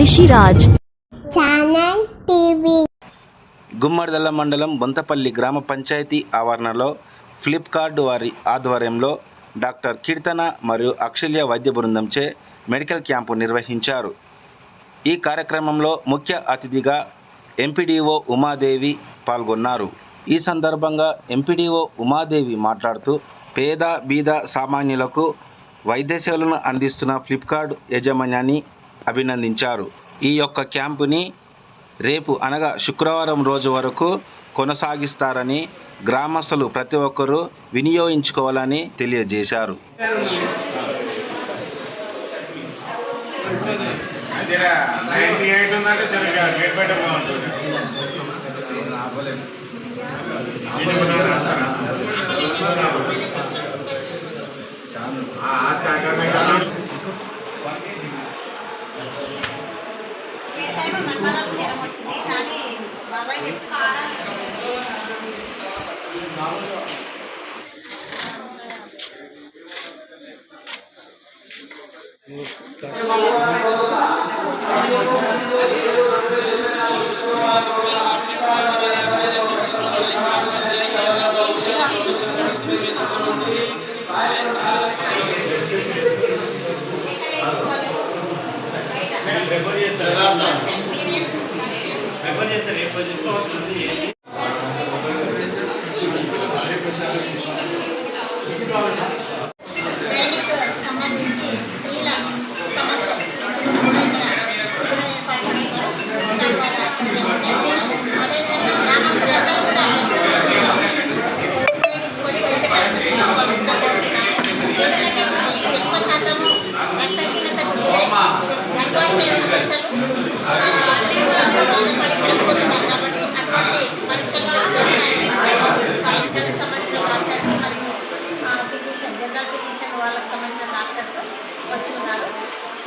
Rishiraj channel TV. Gummadidala మండలం బొంతపల్లి గ్రామ పంచాయతీ ఆవరణలో ఫ్లిప్కార్ట్ వారి ఆధ్వర్యంలో డాక్టర్ కీర్తన మరియు అక్షల్య వైద్య బృందంచే మెడికల్ క్యాంపు నిర్వహించారు. ఈ కార్యక్రమంలో ముఖ్య అతిథిగా ఎంపీడీఓ ఉమాదేవి పాల్గొన్నారు. ఈ సందర్భంగా ఎంపీడీఓ ఉమాదేవి మాట్లాడుతూ పేద బీద సామాన్యులకు వైద్య సేవలను అందిస్తున్న ఫ్లిప్కార్ట్ యాజమాన్యాన్ని అభినందించారు. ఈ యొక్క క్యాంపుని రేపు అనగా శుక్రవారం రోజు వరకు కొనసాగిస్తారని గ్రామస్తులు ప్రతి ఒక్కరూ వినియోగించుకోవాలని తెలియజేశారు.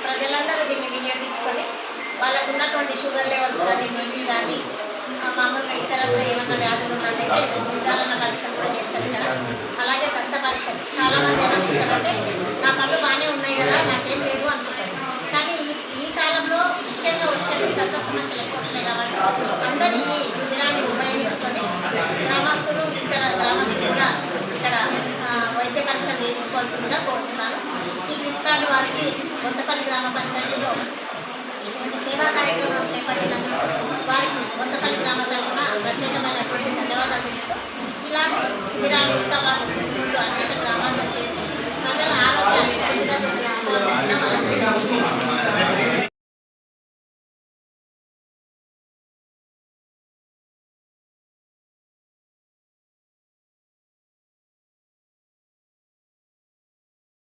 ప్రజలందరూ దీన్ని వినియోగించుకొని వాళ్ళకు ఉన్నటువంటి షుగర్ లెవెల్స్ కానీ బీపీ కానీ మామూలుగా ఇతరత్ర ఏమన్నా వ్యాధులు ఉన్నట్టయితే నిర్ధారణ పరీక్షలు కూడా చేస్తారు ఇక్కడ. అలాగే దంత పరీక్షలు చాలామంది ఏమనుకుంటారంటే నా పళ్ళు బాగానే ఉన్నాయి కదా నాకేం లేదు అనుకుంటారు. కానీ ఈ కాలంలో ముఖ్యంగా వచ్చే దంత సమస్యలు ఎక్కువ వస్తున్నాయి కాబట్టి అందరూ ఈ శిబిరాన్ని ఉపయోగించుకొని గ్రామస్తులు ఇతర గ్రామస్తులు కూడా ఇక్కడ వైద్య పరీక్షలు చేయించుకోవాల్సిందిగా కోరుతున్నాను. ఈ ఫ్లిప్కార్ట్ వారికి బొంతపల్లి గ్రామ పంచాయతీలో సేవా కార్యక్రమం చేపట్టినందుకు వారికి బొంతపల్లి గ్రామ తరఫున ప్రత్యేకమైనటువంటి ధన్యవాదాలు తెలుపుతూ ఇలాంటి శిబిరాలు ఇంకా వారు ముందు అనేక గ్రామాల్లో చేసి ప్రజల ఆరోగ్యాన్ని